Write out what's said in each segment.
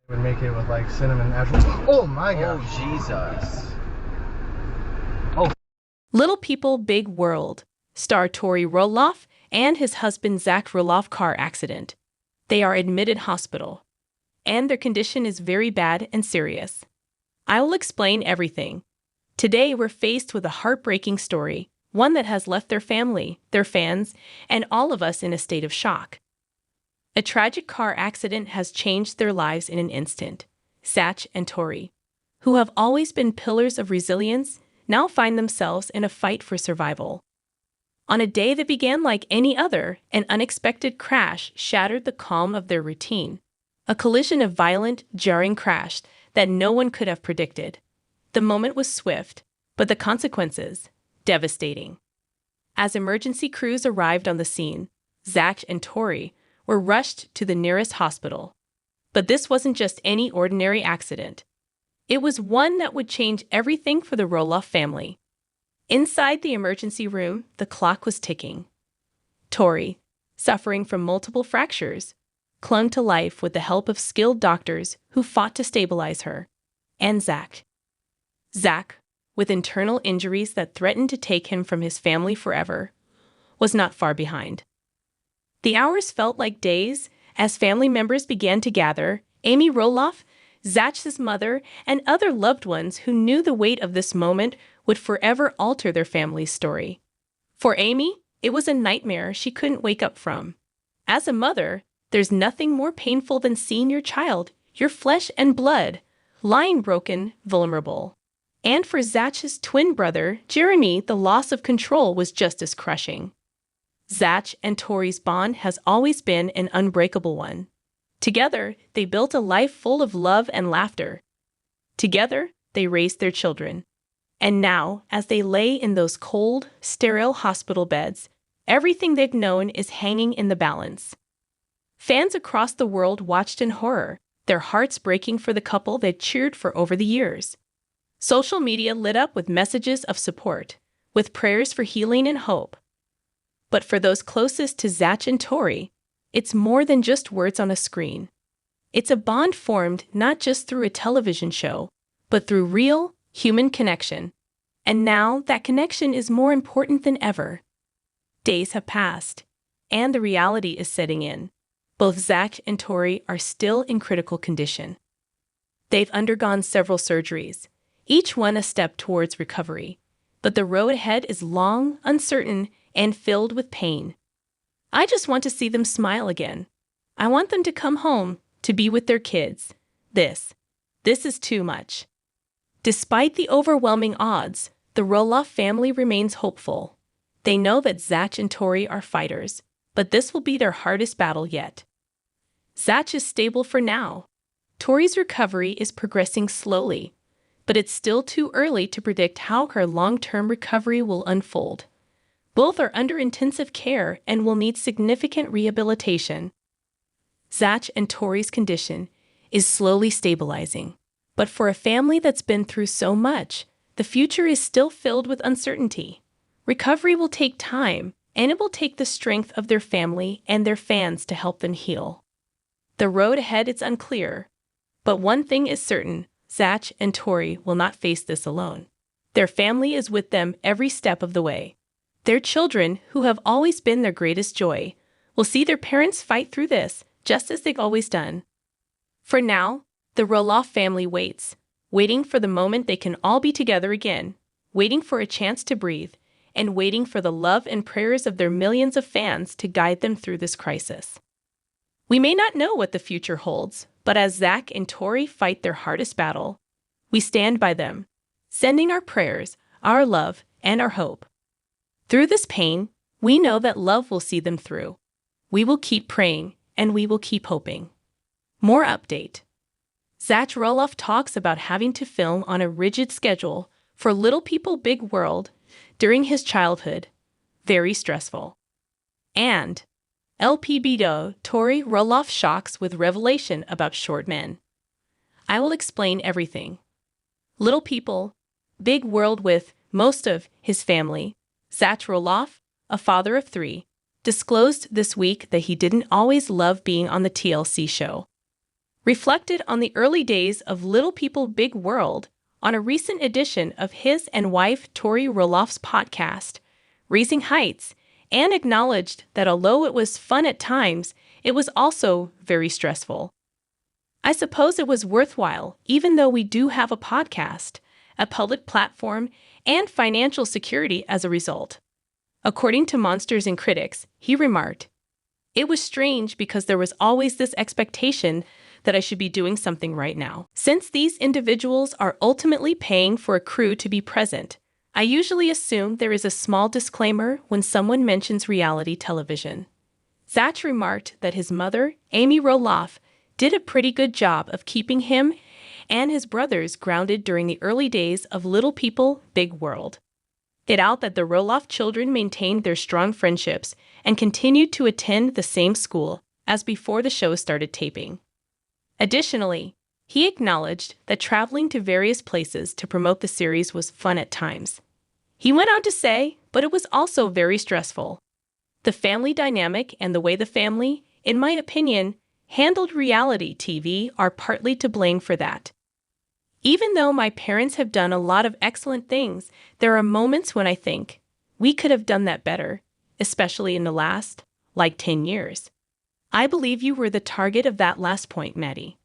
Would make it with like cinnamon actual. Oh my god. Oh, Jesus. Little People, Big World star Toru Roloff and his husband Zach Roloff car accident. They are admitted hospital, and their condition is very bad and serious. I will explain everything. Today we're faced with a heartbreaking story, one that has left their family, their fans, and all of us in a state of shock. A tragic car accident has changed their lives in an instant. Zach and Toru, who have always been pillars of resilience, now find themselves in a fight for survival. On a day that began like any other, an unexpected crash shattered the calm of their routine. A collision of violent, jarring crash that no one could have predicted. The moment was swift, but the consequences, devastating. As emergency crews arrived on the scene, Zach and Toru were rushed to the nearest hospital. But this wasn't just any ordinary accident. It was one that would change everything for the Roloff family. Inside the emergency room, the clock was ticking. Toru, suffering from multiple fractures, clung to life with the help of skilled doctors who fought to stabilize her. And Zach, with internal injuries that threatened to take him from his family forever, was not far behind. The hours felt like days as family members began to gather. Amy Roloff, Zach's mother, and other loved ones who knew the weight of this moment would forever alter their family's story. For Amy, it was a nightmare she couldn't wake up from. As a mother, there's nothing more painful than seeing your child, your flesh and blood, lying broken, vulnerable. And for Zach's twin brother, Jeremy, the loss of control was just as crushing. Zach and Toru's bond has always been an unbreakable one. Together, they built a life full of love and laughter. Together, they raised their children. And now, as they lay in those cold, sterile hospital beds, everything they've known is hanging in the balance. Fans across the world watched in horror, their hearts breaking for the couple they'd cheered for over the years. Social media lit up with messages of support, with prayers for healing and hope. But for those closest to Zach and Toru, it's more than just words on a screen. It's a bond formed not just through a television show, but through real, human connection. And now that connection is more important than ever. Days have passed, and the reality is setting in. Both Zach and Toru are still in critical condition. They've undergone several surgeries, each one a step towards recovery. But the road ahead is long, uncertain, and filled with pain. I just want to see them smile again. I want them to come home, to be with their kids. This is too much. Despite the overwhelming odds, the Roloff family remains hopeful. They know that Zach and Toru are fighters, but this will be their hardest battle yet. Zach is stable for now. Toru's recovery is progressing slowly, but it's still too early to predict how her long-term recovery will unfold. Both are under intensive care and will need significant rehabilitation. Zach and Toru's condition is slowly stabilizing. But for a family that's been through so much, the future is still filled with uncertainty. Recovery will take time, and it will take the strength of their family and their fans to help them heal. The road ahead is unclear. But one thing is certain, Zach and Toru will not face this alone. Their family is with them every step of the way. Their children, who have always been their greatest joy, will see their parents fight through this, just as they've always done. For now, the Roloff family waits, waiting for the moment they can all be together again, waiting for a chance to breathe, and waiting for the love and prayers of their millions of fans to guide them through this crisis. We may not know what the future holds, but as Zach and Toru fight their hardest battle, we stand by them, sending our prayers, our love, and our hope. Through this pain, we know that love will see them through. We will keep praying, and we will keep hoping. More update. Zach Roloff talks about having to film on a rigid schedule for Little People Big World during his childhood. Very stressful. And Lpbw Toru Roloff shocks with revelation about short men. I will explain everything. Little People, Big World with most of his family. Zach Roloff, a father of 3, disclosed this week that he didn't always love being on the TLC show. reflected on the early days of Little People Big World on a recent edition of his and wife Toru Roloff's podcast, Raising Heights, and acknowledged that although it was fun at times, it was also very stressful. I suppose it was worthwhile, even though we do have a podcast, a public platform, and financial security as a result. According to Monsters and Critics, he remarked, "It was strange because there was always this expectation that I should be doing something right now. Since these individuals are ultimately paying for a crew to be present, I usually assume there is a small disclaimer when someone mentions reality television." Zach remarked that his mother, Amy Roloff, did a pretty good job of keeping him and his brothers grounded during the early days of Little People, Big World. It out that the Roloff children maintained their strong friendships and continued to attend the same school as before the show started taping. Additionally, he acknowledged that traveling to various places to promote the series was fun at times. He went on to say, but it was also very stressful. The family dynamic and the way the family, in my opinion, handled reality TV are partly to blame for that. Even though my parents have done a lot of excellent things, there are moments when I think we could have done that better, especially in the last, 10 years. I believe you were the target of that last point, Maddie.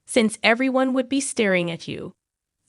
Since everyone would be staring at you,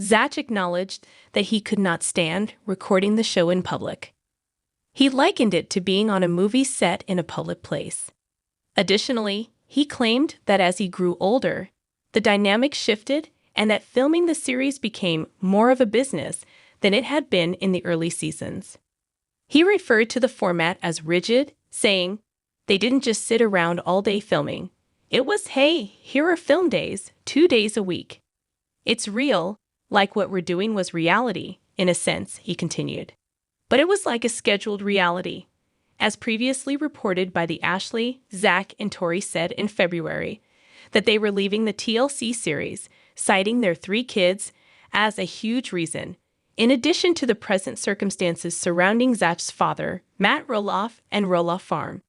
Zach acknowledged that he could not stand recording the show in public. He likened it to being on a movie set in a public place. Additionally, he claimed that as he grew older, the dynamic shifted and that filming the series became more of a business than it had been in the early seasons. He referred to the format as rigid, saying, "They didn't just sit around all day filming. It was, hey, here are film days, 2 days a week. It's real, like what we're doing was reality, in a sense," he continued. But it was like a scheduled reality. As previously reported by the Ashley, Zach, and Tori said in February, that they were leaving the TLC series, citing their 3 kids as a huge reason, in addition to the present circumstances surrounding Zach's father, Matt Roloff, and Roloff Farm.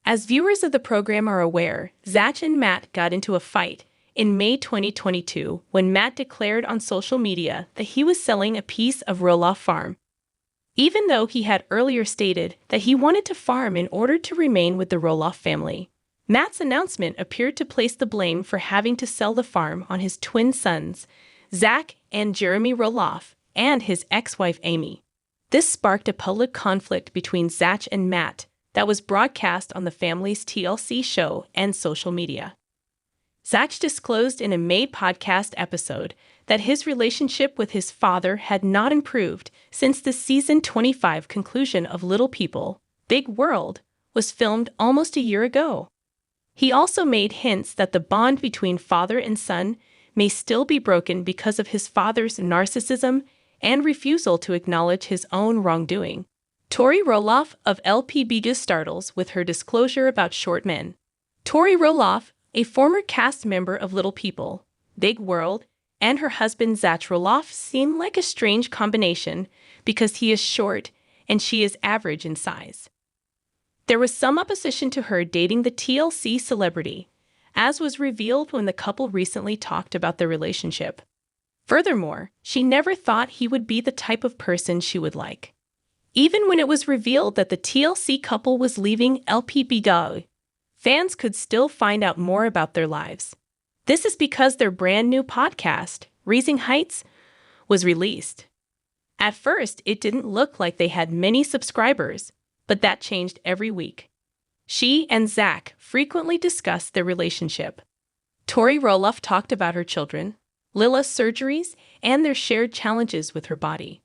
As viewers of the program are aware, Zach and Matt got into a fight in May 2022 when Matt declared on social media that he was selling a piece of Roloff Farm, even though he had earlier stated that he wanted to farm in order to remain with the Roloff family. Matt's announcement appeared to place the blame for having to sell the farm on his twin sons, Zach and Jeremy Roloff, and his ex-wife Amy. This sparked a public conflict between Zach and Matt that was broadcast on the family's TLC show and social media. Zach disclosed in a May podcast episode that his relationship with his father had not improved since the season 25 conclusion of Little People, Big World was filmed almost a year ago. He also made hints that the bond between father and son may still be broken because of his father's narcissism and refusal to acknowledge his own wrongdoing. Toru Roloff of Lpbw startles with her disclosure about short men. Toru Roloff, a former cast member of Little People, Big World, and her husband Zach Roloff seem like a strange combination because he is short and she is average in size. There was some opposition to her dating the TLC celebrity, as was revealed when the couple recently talked about their relationship. Furthermore, she never thought he would be the type of person she would like. Even when it was revealed that the TLC couple was leaving Lpbw, fans could still find out more about their lives. This is because their brand new podcast, Raising Heights, was released. At first, it didn't look like they had many subscribers, but that changed every week. She and Zach frequently discussed their relationship. Toru Roloff talked about her children, Lila's surgeries, and their shared challenges with her body.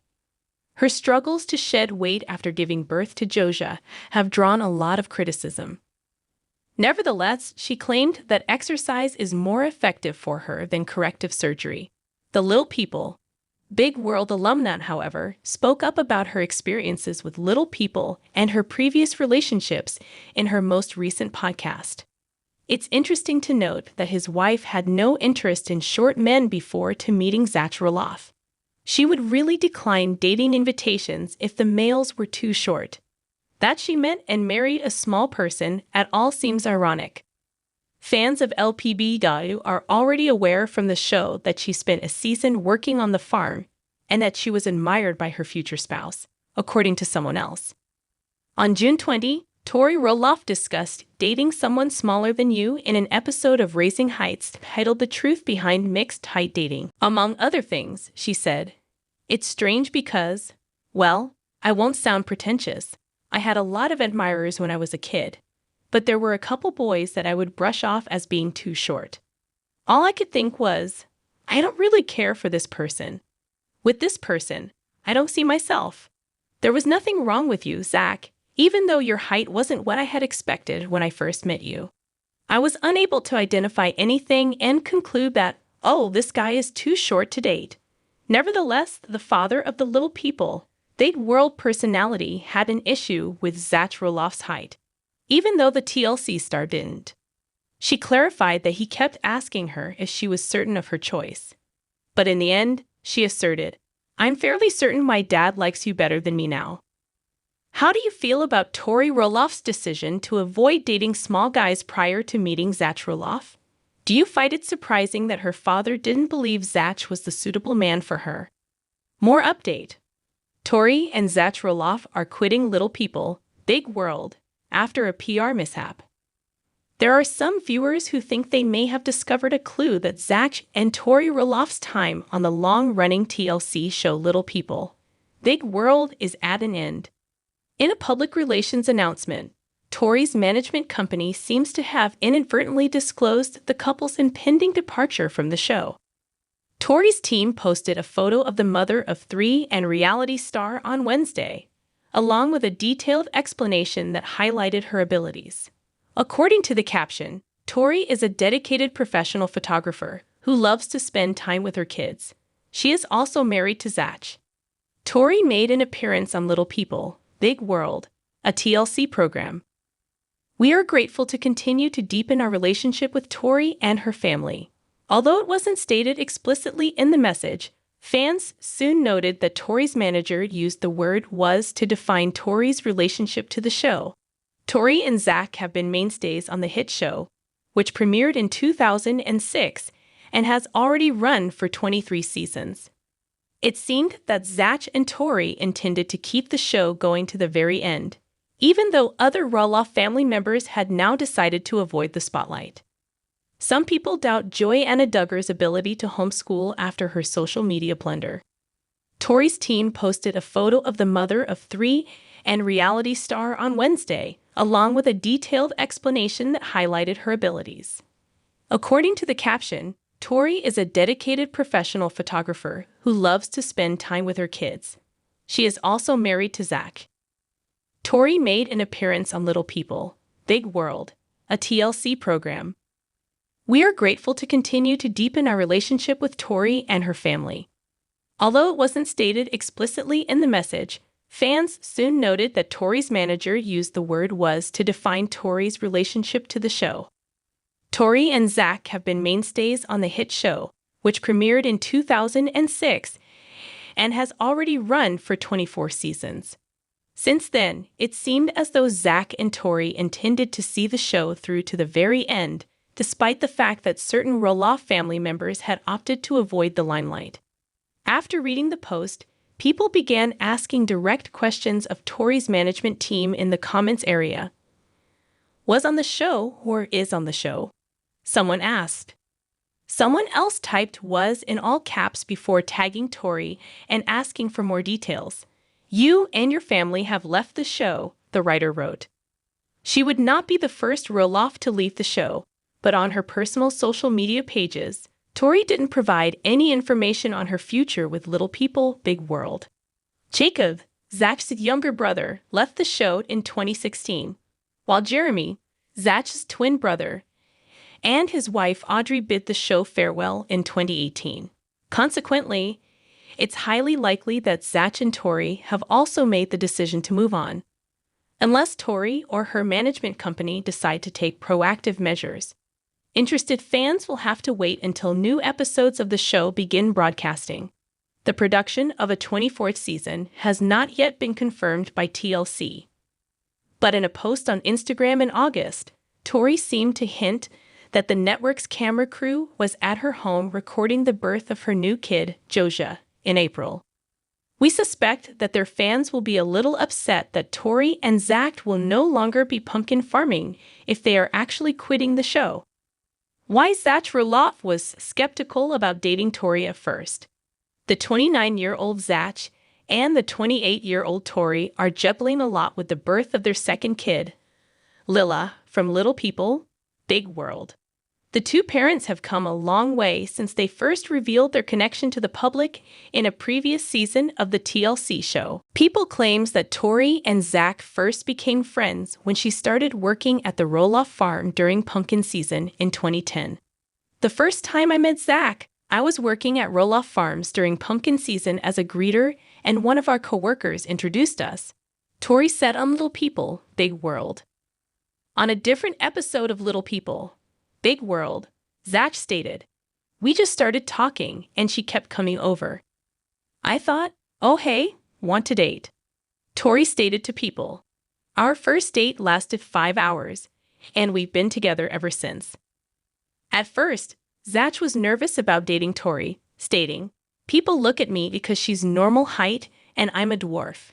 Her struggles to shed weight after giving birth to Joja have drawn a lot of criticism. Nevertheless, she claimed that exercise is more effective for her than corrective surgery. The Little People, Big World alumna, however, spoke up about her experiences with Little People and her previous relationships in her most recent podcast. It's interesting to note that his wife had no interest in short men before to meeting Zach Roloff. She would really decline dating invitations if the males were too short. That she met and married a small person at all seems ironic. Fans of Lpbw are already aware from the show that she spent a season working on the farm and that she was admired by her future spouse, according to someone else. On June 20, Toru Roloff discussed dating someone smaller than you in an episode of Raising Heights titled The Truth Behind Mixed Height Dating. Among other things, she said, "It's strange because, well, I won't sound pretentious. I had a lot of admirers when I was a kid, but there were a couple boys that I would brush off as being too short. All I could think was, I don't really care for this person. With this person, I don't see myself. There was nothing wrong with you, Zach, even though your height wasn't what I had expected when I first met you. I was unable to identify anything and conclude that, oh, this guy is too short to date. Nevertheless, the father of the little people, Big World personality, had an issue with Zach Roloff's height, even though the TLC star didn't. She clarified that he kept asking her if she was certain of her choice. But in the end, she asserted, I'm fairly certain my dad likes you better than me now. How do you feel about Toru Roloff's decision to avoid dating small guys prior to meeting Zach Roloff? Do you find it surprising that her father didn't believe Zach was the suitable man for her? More update. Toru and Zach Roloff are quitting Little People, Big World after a PR mishap. There are some viewers who think they may have discovered a clue that Zach and Toru Roloff's time on the long-running TLC show Little People, Big World is at an end. In a public relations announcement, Toru's management company seems to have inadvertently disclosed the couple's impending departure from the show. Toru's team posted a photo of the mother of three and reality star on Wednesday, along with a detailed explanation that highlighted her abilities. According to the caption, Toru is a dedicated professional photographer who loves to spend time with her kids. She is also married to Zach. Toru made an appearance on Little People, Big World, a TLC program. We are grateful to continue to deepen our relationship with Toru and her family. Although it wasn't stated explicitly in the message, fans soon noted that Toru's manager used the word was to define Toru's relationship to the show. Toru and Zach have been mainstays on the hit show, which premiered in 2006 and has already run for 23 seasons. It seemed that Zach and Toru intended to keep the show going to the very end, even though other Roloff family members had now decided to avoid the spotlight. Some people doubt Joy-Anna Duggar's ability to homeschool after her social media blunder. Toru's team posted a photo of the mother of three and reality star on Wednesday, along with a detailed explanation that highlighted her abilities. According to the caption, Toru is a dedicated professional photographer who loves to spend time with her kids. She is also married to Zach. Toru made an appearance on Little People, Big World, a TLC program. We are grateful to continue to deepen our relationship with Toru and her family. Although it wasn't stated explicitly in the message, fans soon noted that Toru's manager used the word was to define Toru's relationship to the show. Toru and Zach have been mainstays on the hit show, which premiered in 2006 and has already run for 24 seasons. Since then, it seemed as though Zach and Toru intended to see the show through to the very end, despite the fact that certain Roloff family members had opted to avoid the limelight. After reading the post, people began asking direct questions of Toru's management team in the comments area. Was on the show or is on the show? Someone asked. Someone else typed was in all caps before tagging Toru and asking for more details. You and your family have left the show, the writer wrote. She would not be the first Roloff to leave the show, but on her personal social media pages, Toru didn't provide any information on her future with Little People, Big World. Jacob, Zach's younger brother, left the show in 2016, while Jeremy, Zach's twin brother, and his wife Audrey bid the show farewell in 2018. Consequently, it's highly likely that Zach and Toru have also made the decision to move on, unless Toru or her management company decide to take proactive measures. Interested fans will have to wait until new episodes of the show begin broadcasting. The production of a 24th season has not yet been confirmed by TLC. But in a post on Instagram in August, Toru seemed to hint that the network's camera crew was at her home recording the birth of her new kid, Joja, in April. We suspect that their fans will be a little upset that Tori and Zach will no longer be pumpkin farming if they are actually quitting the show. Why Zach Roloff was skeptical about dating Tori at first. The 29-year-old Zach and the 28-year-old Tori are juggling a lot with the birth of their second kid, Lila, from Little People, Big World. The two parents have come a long way since they first revealed their connection to the public in a previous season of the TLC show. People claims that Tori and Zach first became friends when she started working at the Roloff farm during pumpkin season in 2010. The first time I met Zach, I was working at Roloff Farms during pumpkin season as a greeter, and one of our coworkers introduced us. Tori said on Little People, Big World. On a different episode of Little People, Big World, Zach stated, "We just started talking and she kept coming over. I thought, oh hey, want to date." Tori stated to People, "Our first date lasted 5 hours, and we've been together ever since." At first, Zach was nervous about dating Tori, stating, "People look at me because she's normal height and I'm a dwarf."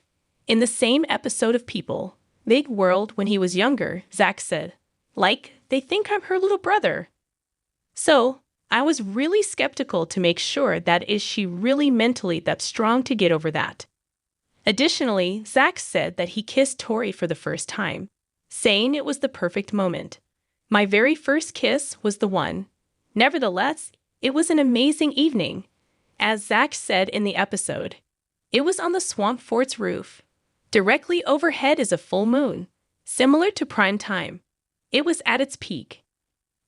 In the same episode of People, Big World, when he was younger, Zach said, "Like, they think I'm her little brother." So, I was really skeptical to make sure that is she really mentally that strong to get over that. Additionally, Zach said that he kissed Tori for the first time, saying it was the perfect moment. "My very first kiss was the one. Nevertheless, it was an amazing evening." As Zach said in the episode, "It was on the swamp fort's roof. Directly overhead is a full moon, similar to prime time. It was at its peak."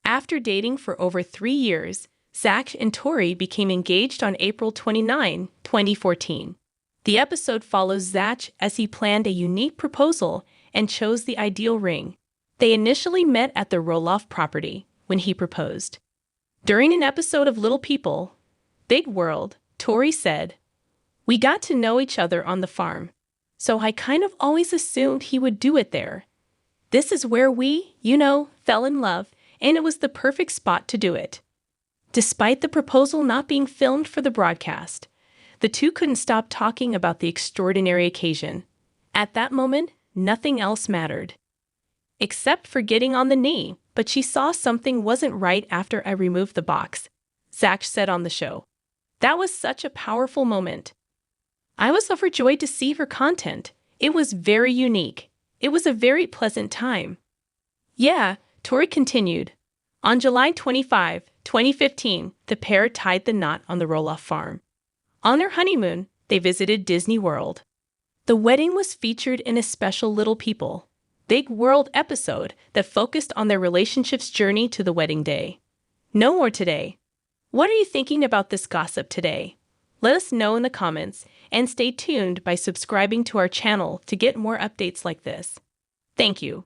After dating for over 3 years, Zach and Tori became engaged on April 29, 2014. The episode follows Zach as he planned a unique proposal and chose the ideal ring. They initially met at the Roloff property when he proposed. During an episode of Little People, Big World, Tori said, "We got to know each other on the farm, so I kind of always assumed he would do it there. This is where we, fell in love, and it was the perfect spot to do it." Despite the proposal not being filmed for the broadcast, the two couldn't stop talking about the extraordinary occasion. At that moment, nothing else mattered. Except for getting on the knee, but she saw something wasn't right after I removed the box, Zach said on the show. "That was such a powerful moment. I was overjoyed to see her content. It was very unique. It was a very pleasant time." Yeah, Tori continued. On July 25, 2015, the pair tied the knot on the Roloff farm. On their honeymoon, they visited Disney World. The wedding was featured in a special Little People, Big World episode that focused on their relationship's journey to the wedding day. No more today. What are you thinking about this gossip today? Let us know in the comments, and stay tuned by subscribing to our channel to get more updates like this. Thank you.